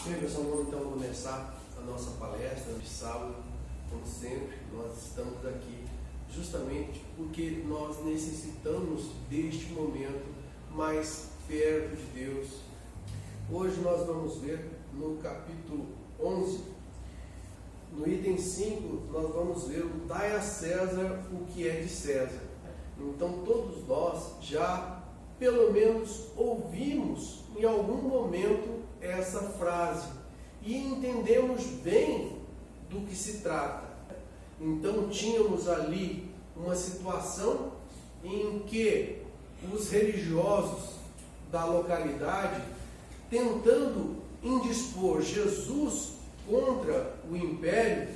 Bem, pessoal, vamos então começar a nossa palestra de sábado. Como sempre, nós estamos aqui justamente porque nós necessitamos deste momento mais perto de Deus. Hoje nós vamos ver no capítulo 11, no item 5, nós vamos ver o dai a César o que é de César. Então todos nós já pelo menos ouvimos em algum momento essa frase e entendemos bem do que se trata. Então tínhamos ali uma situação em que os religiosos da localidade, tentando indispor Jesus contra o império,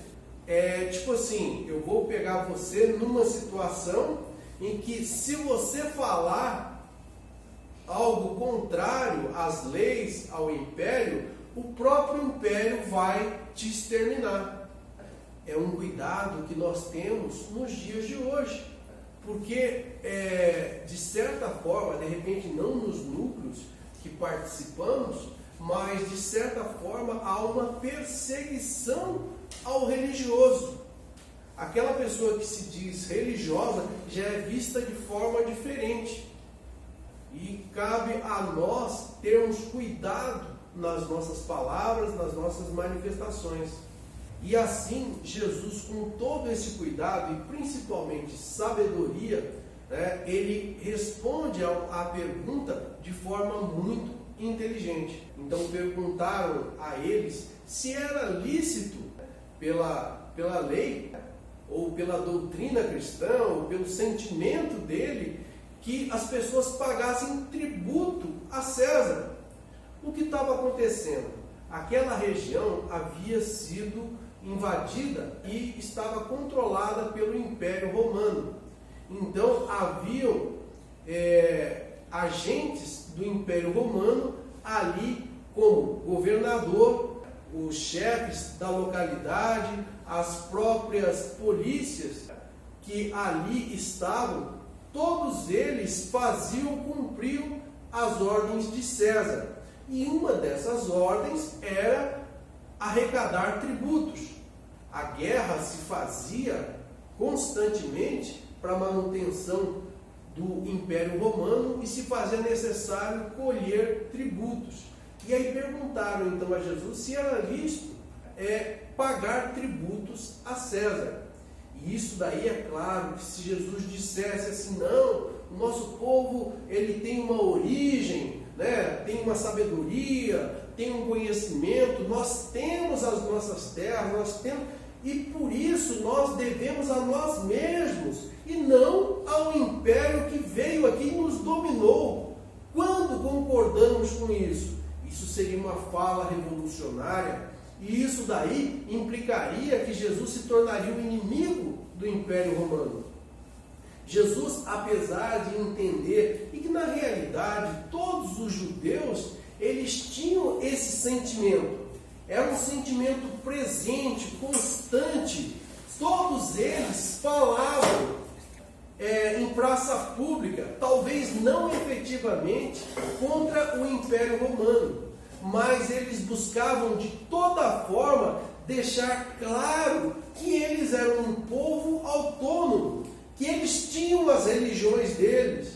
tipo assim, eu vou pegar você numa situação em que se você falar algo contrário às leis, ao império, o próprio império vai te exterminar. É um cuidado que nós temos nos dias de hoje, porque de certa forma, de repente não nos núcleos que participamos, mas de certa forma há uma perseguição ao religioso. Aquela pessoa que se diz religiosa já é vista de forma diferente. E cabe a nós termos cuidado nas nossas palavras, nas nossas manifestações. E assim, Jesus, com todo esse cuidado e principalmente sabedoria, ele responde à pergunta de forma muito inteligente. Então perguntaram a eles se era lícito pela lei, ou pela doutrina cristã, ou pelo sentimento dele, que as pessoas pagassem tributo a César. O que estava acontecendo? Aquela região havia sido invadida e estava controlada pelo Império Romano. Então haviam agentes do Império Romano ali como governador, os chefes da localidade, as próprias polícias que ali estavam. Todos eles cumpriam as ordens de César. E uma dessas ordens era arrecadar tributos. A guerra se fazia constantemente para a manutenção do Império Romano e se fazia necessário colher tributos. E aí perguntaram então a Jesus se era lícito pagar tributos a César. E isso daí é claro que se Jesus dissesse assim, não, o nosso povo ele tem uma origem, tem uma sabedoria, tem um conhecimento, nós temos as nossas terras, nós temos, e por isso nós devemos a nós mesmos e não ao império que veio aqui e nos dominou. Quando concordamos com isso? Isso seria uma fala revolucionária. E isso daí implicaria que Jesus se tornaria o inimigo do Império Romano. Jesus, apesar de entender, e que na realidade todos os judeus, eles tinham esse sentimento. Era um sentimento presente, constante. Todos eles falavam em praça pública, talvez não efetivamente contra o Império Romano, mas eles buscavam de toda forma deixar claro que eles eram um povo autônomo, que eles tinham as religiões deles.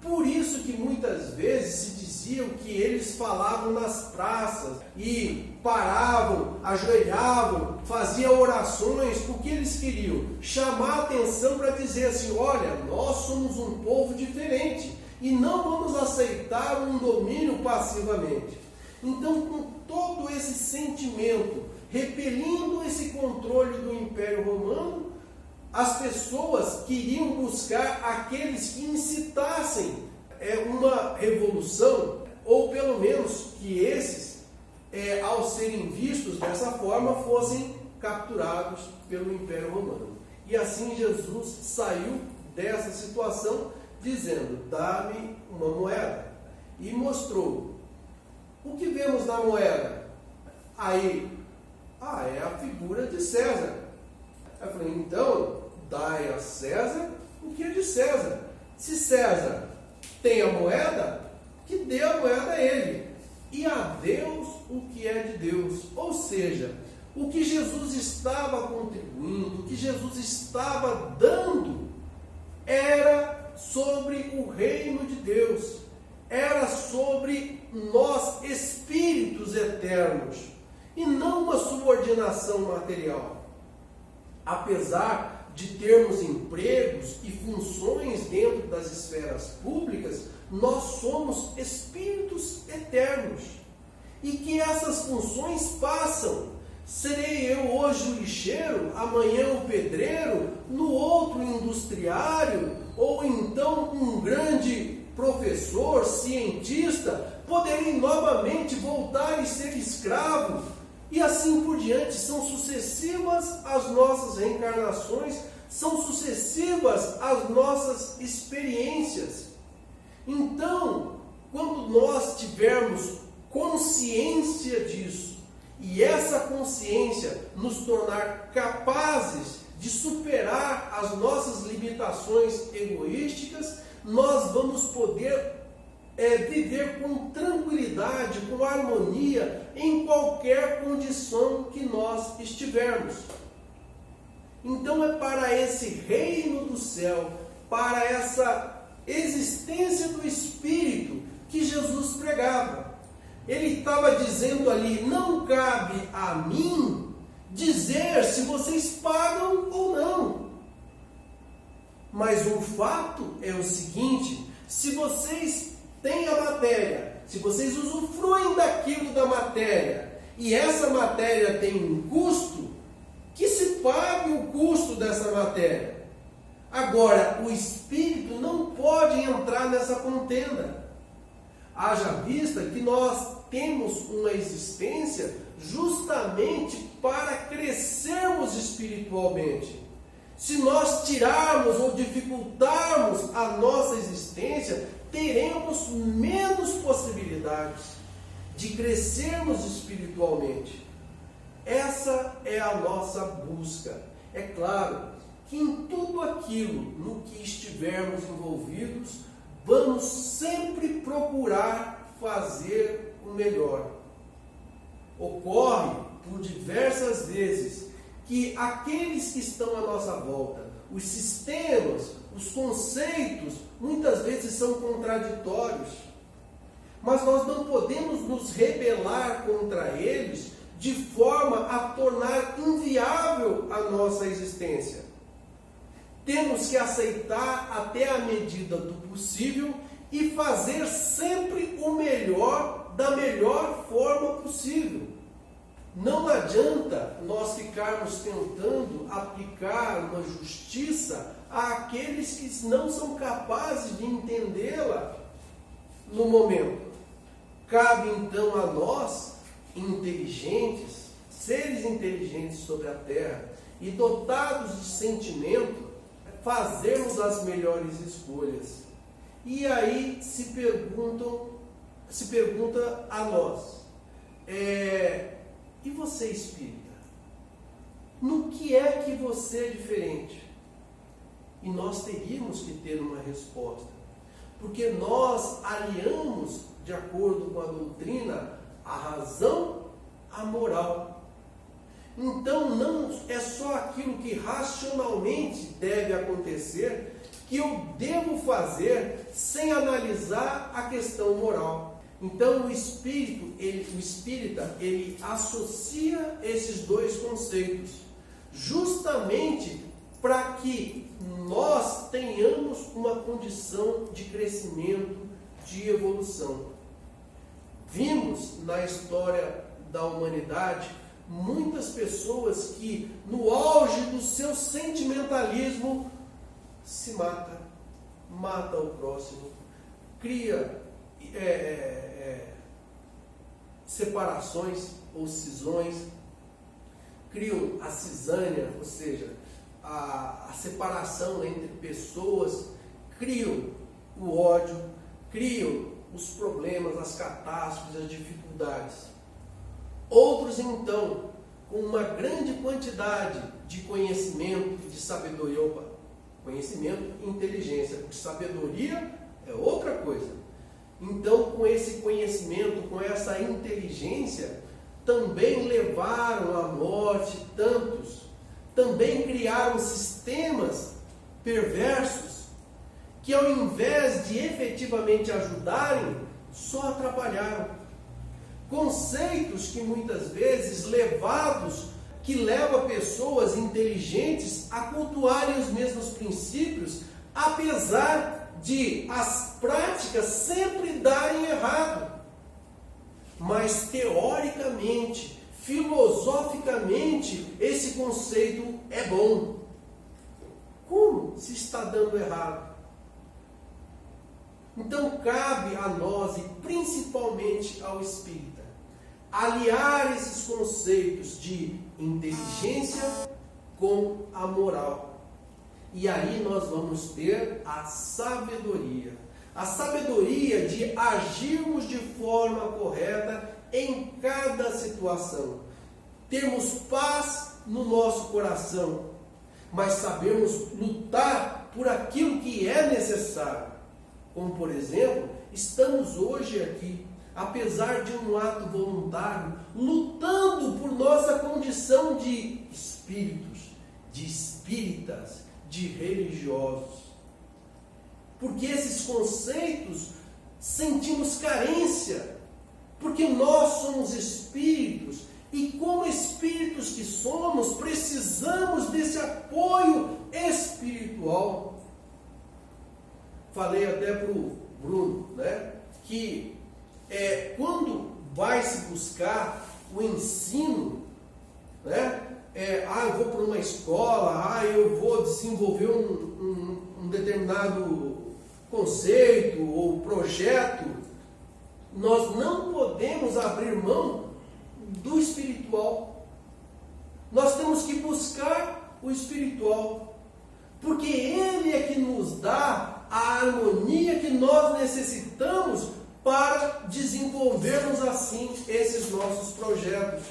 Por isso que muitas vezes se diziam que eles falavam nas praças e paravam, ajoelhavam, faziam orações, porque eles queriam chamar a atenção para dizer assim, olha, nós somos um povo diferente e não vamos aceitar um domínio passivamente. Então, com todo esse sentimento, repelindo esse controle do Império Romano, as pessoas queriam buscar aqueles que incitassem uma revolução, ou pelo menos que esses, ao serem vistos dessa forma, fossem capturados pelo Império Romano. E assim Jesus saiu dessa situação dizendo, dá-me uma moeda. E mostrou. O que vemos na moeda? Aí, é a figura de César. Eu falei, então, dai a César o que é de César. Se César tem a moeda, que dê a moeda a ele. E a Deus o que é de Deus. Ou seja, o que Jesus estava contribuindo, o que Jesus estava dando, era sobre o reino de Deus, era sobre nós, espíritos eternos, e não uma subordinação material. Apesar de termos empregos e funções dentro das esferas públicas, nós somos espíritos eternos. E que essas funções passam. Serei eu hoje o lixeiro, amanhã o pedreiro, no outro industriário, ou então um grande professor, cientista, poderei novamente voltar e ser escravo. E assim por diante, são sucessivas as nossas reencarnações, são sucessivas as nossas experiências. Então, quando nós tivermos consciência disso, e essa consciência nos tornar capazes de superar as nossas limitações egoísticas, nós vamos poder viver com tranquilidade, com harmonia, em qualquer condição que nós estivermos. Então é para esse reino do céu, para essa existência do Espírito que Jesus pregava. Ele estava dizendo ali, não cabe a mim dizer se vocês pagam ou não. Mas o fato é o seguinte, se vocês têm a matéria, se vocês usufruem daquilo da matéria, e essa matéria tem um custo, que se pague o custo dessa matéria. Agora, o Espírito não pode entrar nessa contenda. Haja vista que nós temos uma existência justamente para crescermos espiritualmente. Se nós tirarmos ou dificultarmos a nossa existência, teremos menos possibilidades de crescermos espiritualmente. Essa é a nossa busca. É claro que em tudo aquilo no que estivermos envolvidos, vamos sempre procurar fazer o melhor. Ocorre por diversas vezes que aqueles que estão à nossa volta, os sistemas, os conceitos, muitas vezes são contraditórios. Mas nós não podemos nos rebelar contra eles de forma a tornar inviável a nossa existência. Temos que aceitar até a medida do possível e fazer sempre o melhor, da melhor forma possível. Não adianta nós ficarmos tentando aplicar uma justiça àqueles que não são capazes de entendê-la no momento. Cabe então a nós, inteligentes, seres inteligentes sobre a terra e dotados de sentimento, fazermos as melhores escolhas. E aí se pergunta a nós, e você, espírita? No que é que você é diferente? E nós teríamos que ter uma resposta, porque nós aliamos, de acordo com a doutrina, a razão à moral. Então não é só aquilo que racionalmente deve acontecer que eu devo fazer sem analisar a questão moral. Então o espírita, ele associa esses dois conceitos, justamente para que nós tenhamos uma condição de crescimento, de evolução. Vimos na história da humanidade muitas pessoas que, no auge do seu sentimentalismo, se mata o próximo, cria separações ou cisões, criam a cisânia, ou seja, a separação entre pessoas, criam o ódio, criam os problemas, as catástrofes, as dificuldades. Outros, então, com uma grande quantidade de conhecimento e de sabedoria, conhecimento e inteligência, porque sabedoria é outra coisa. Então, com esse conhecimento, com essa inteligência, também levaram à morte tantos, também criaram sistemas perversos que, ao invés de efetivamente ajudarem, só atrapalharam. Conceitos que muitas vezes que levam pessoas inteligentes a cultuarem os mesmos princípios, apesar de as práticas sempre darem errado. Mas teoricamente, filosoficamente, esse conceito é bom. Como se está dando errado? Então cabe a nós, e principalmente ao espírita, aliar esses conceitos de inteligência com a moral. E aí nós vamos ter a sabedoria. A sabedoria de agirmos de forma correta em cada situação. Termos paz no nosso coração, mas sabermos lutar por aquilo que é necessário. Como, por exemplo, estamos hoje aqui, apesar de um ato voluntário, lutando por nossa condição de espíritos, de espíritas, de religiosos. Porque esses conceitos sentimos carência, porque nós somos espíritos e, como espíritos que somos, precisamos desse apoio espiritual. Falei até para o Bruno, que quando vai se buscar o ensino, eu vou para uma escola, eu vou desenvolver um determinado conceito ou projeto, nós não podemos abrir mão do espiritual. Nós temos que buscar o espiritual, porque ele é que nos dá a harmonia que nós necessitamos para desenvolvermos assim esses nossos projetos.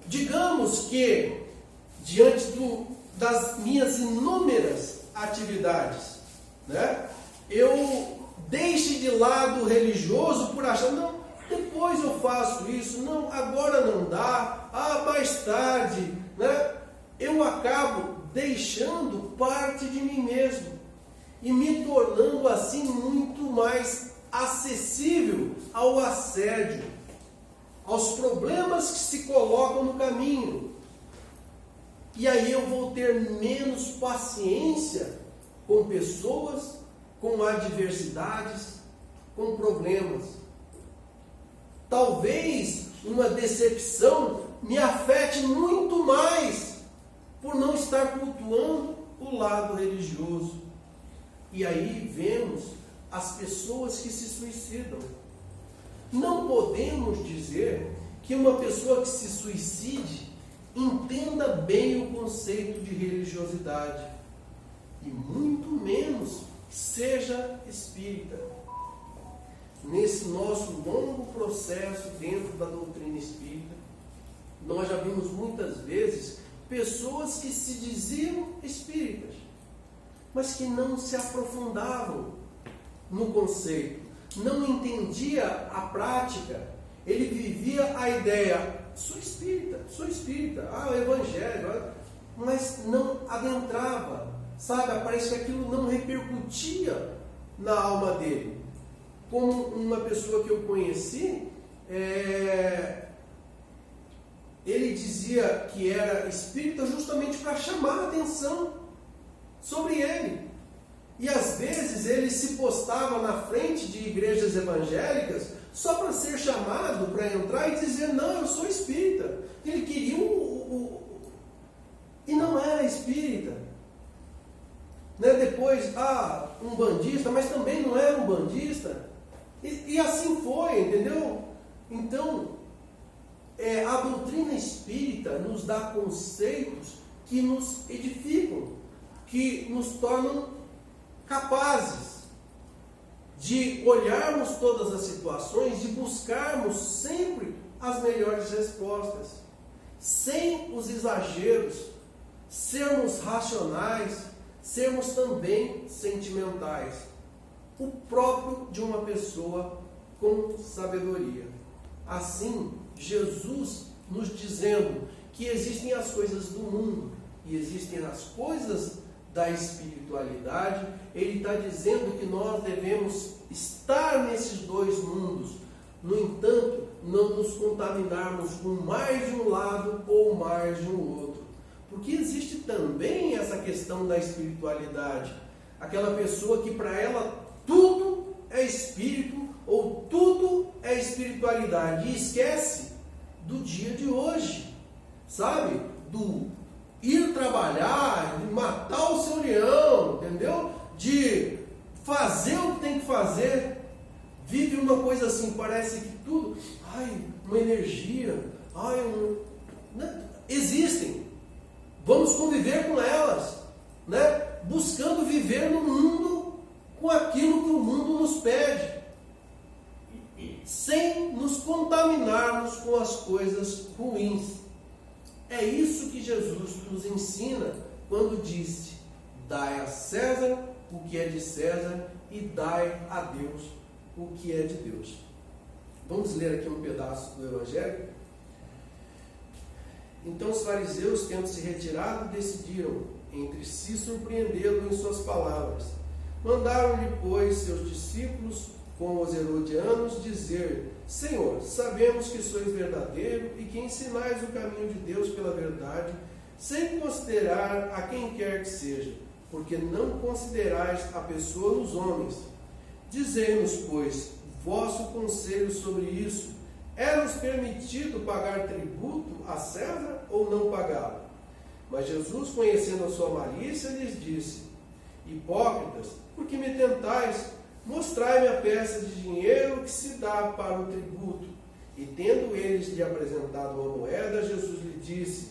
Digamos que, diante das minhas inúmeras atividades, eu deixe de lado o religioso por achar, não, depois eu faço isso, não, agora não dá, mais tarde, eu acabo deixando parte de mim mesmo e me tornando assim muito mais acessível ao assédio, aos problemas que se colocam no caminho. E aí eu vou ter menos paciência com pessoas, com adversidades, com problemas. Talvez uma decepção me afete muito mais por não estar cultuando o lado religioso. E aí vemos as pessoas que se suicidam. Não podemos dizer que uma pessoa que se suicide entenda bem o conceito de religiosidade, e muito menos seja espírita. Nesse nosso longo processo dentro da doutrina espírita, nós já vimos muitas vezes pessoas que se diziam espíritas, mas que não se aprofundavam no conceito, não entendia a prática. Ele vivia a ideia, sou espírita, o evangelho, mas não adentrava, parece que aquilo não repercutia na alma dele. Como uma pessoa que eu conheci, ele dizia que era espírita justamente para chamar a atenção sobre ele. E às vezes ele se postava na frente de igrejas evangélicas só para ser chamado para entrar e dizer, não, eu sou espírita. Ele queria e não era espírita. Depois, um bandista, mas também não era um bandista. E assim foi, entendeu? Então, a doutrina espírita nos dá conceitos que nos edificam, que nos tornam capazes de olharmos todas as situações, de buscarmos sempre as melhores respostas, sem os exageros, sermos racionais, sermos também sentimentais. o próprio de uma pessoa com sabedoria. Assim, Jesus nos dizendo que existem as coisas do mundo e existem as coisas da espiritualidade, ele está dizendo que nós devemos estar nesses dois mundos. No entanto, não nos contaminarmos com mais de um lado ou mais de um outro. Porque existe também essa questão da espiritualidade. Aquela pessoa que para ela tudo é espírito ou tudo é espiritualidade e esquece do dia de hoje, sabe? Do ir trabalhar, de matar o seu leão, entendeu? De fazer o que tem que fazer. Vive uma coisa assim, parece que tudo, uma energia, existem. Vamos conviver com elas, né? Buscando viver no mundo com aquilo que o mundo nos pede, sem nos contaminarmos com as coisas ruins. É isso que Jesus nos ensina quando disse: dai a César o que é de César e dai a Deus o que é de Deus. Vamos ler aqui um pedaço do Evangelho. Então os fariseus, tendo se retirado, decidiram entre si surpreendê-lo em suas palavras. Mandaram-lhe, pois, seus discípulos com os herodianos dizer: Senhor, sabemos que sois verdadeiro e que ensinais o caminho de Deus pela verdade, sem considerar a quem quer que seja, porque não considerais a pessoa nos homens. Dizei-nos, pois, vosso conselho sobre isso. É-nos permitido pagar tributo a César ou não pagá-lo? Mas Jesus, conhecendo a sua malícia, lhes disse: Hipócritas, por que me tentais? Mostrai-me a peça de dinheiro que se dá para o tributo. E tendo eles lhe apresentado uma moeda, Jesus lhe disse: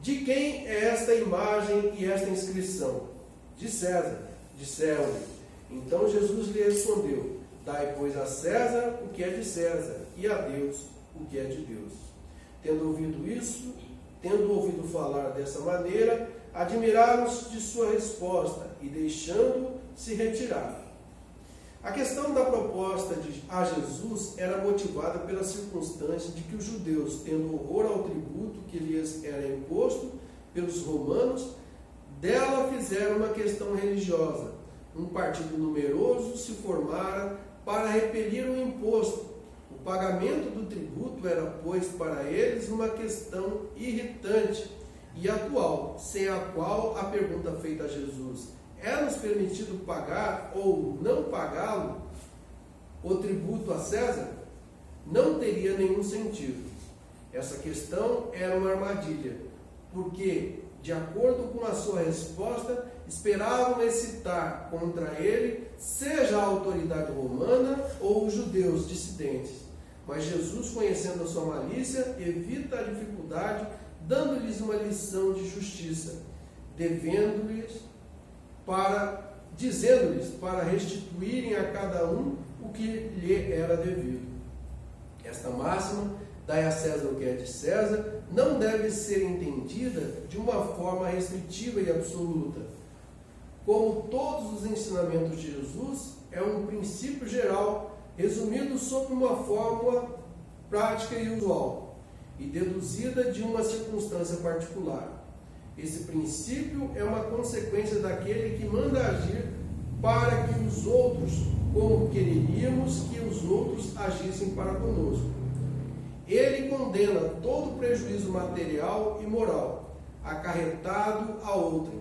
De quem é esta imagem e esta inscrição? De César. Disseram-lhe. Então Jesus lhe respondeu: Dai, pois, a César o que é de César, e a Deus o que é de Deus. Tendo ouvido falar dessa maneira, admiraram-se de sua resposta e, deixando, se retiraram. A questão da proposta a Jesus era motivada pela circunstância de que os judeus, tendo horror ao tributo que lhes era imposto pelos romanos, dela fizeram uma questão religiosa. Um partido numeroso se formara para repelir o imposto. O pagamento do tributo era, pois, para eles uma questão irritante e atual, sem a qual a pergunta feita a Jesus: é-nos permitido pagar ou não pagá-lo o tributo a César? Não teria nenhum sentido. Essa questão era uma armadilha, porque, de acordo com a sua resposta, esperavam excitar contra ele seja a autoridade romana ou os judeus dissidentes. Mas Jesus, conhecendo a sua malícia, evita a dificuldade, dando-lhes uma lição de justiça, dizendo-lhes para restituírem a cada um o que lhe era devido. Esta máxima, dai a César o que é de César, não deve ser entendida de uma forma restritiva e absoluta. Como todos os ensinamentos de Jesus, é um princípio geral, resumido sob uma fórmula prática e usual, e deduzida de uma circunstância particular. Esse princípio é uma consequência daquele que manda agir para que os outros, como quereríamos que os outros agissem para conosco. Ele condena todo prejuízo material e moral, acarretado a outrem,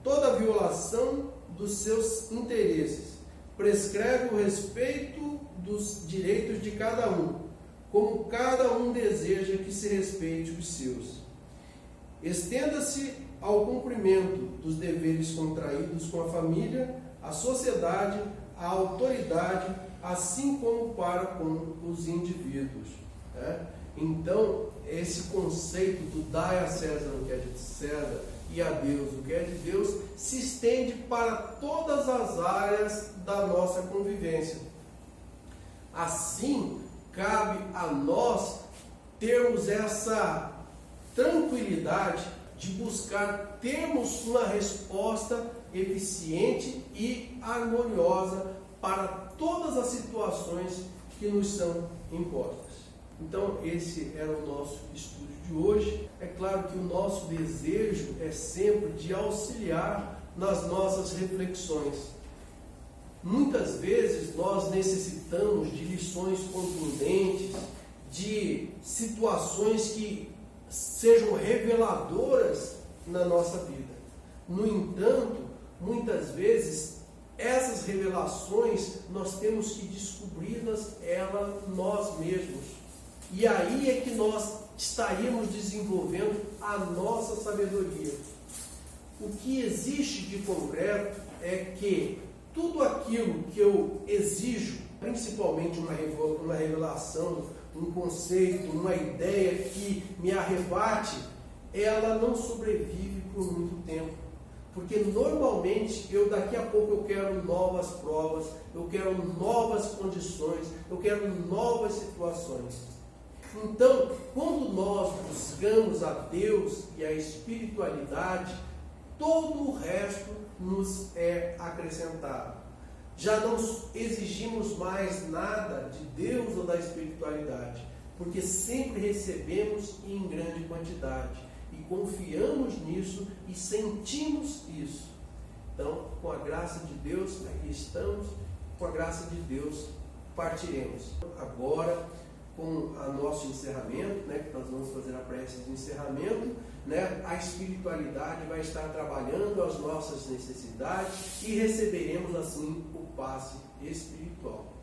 toda violação dos seus interesses, prescreve o respeito dos direitos de cada um, como cada um deseja que se respeite os seus. Estenda-se ao cumprimento dos deveres contraídos com a família, a sociedade, a autoridade, assim como para com os indivíduos. Então, esse conceito do dai a César o que é de César e a Deus o que é de Deus se estende para todas as áreas da nossa convivência. Assim, cabe a nós termos essa tranquilidade de buscar termos uma resposta eficiente e harmoniosa para todas as situações que nos são impostas. Então, esse era o nosso estudo de hoje. É claro que o nosso desejo é sempre de auxiliar nas nossas reflexões. Muitas vezes nós necessitamos de lições contundentes, de situações que sejam reveladoras na nossa vida. No entanto, muitas vezes essas revelações nós temos que descobri-las nós mesmos. E aí é que nós estaríamos desenvolvendo a nossa sabedoria. O que existe de concreto é que tudo aquilo que eu exijo, principalmente uma revelação, um conceito, uma ideia que me arrebate, ela não sobrevive por muito tempo. Porque normalmente daqui a pouco eu quero novas provas, eu quero novas condições, eu quero novas situações. Então, quando nós buscamos a Deus e a espiritualidade, todo o resto nos é acrescentado. Já não exigimos mais nada de Deus ou da espiritualidade, porque sempre recebemos em grande quantidade e confiamos nisso e sentimos isso. Então, com a graça de Deus, aqui estamos, com a graça de Deus, partiremos. Agora, com o nosso encerramento, que nós vamos fazer a prece de encerramento, a espiritualidade vai estar trabalhando as nossas necessidades e receberemos assim o passe espiritual.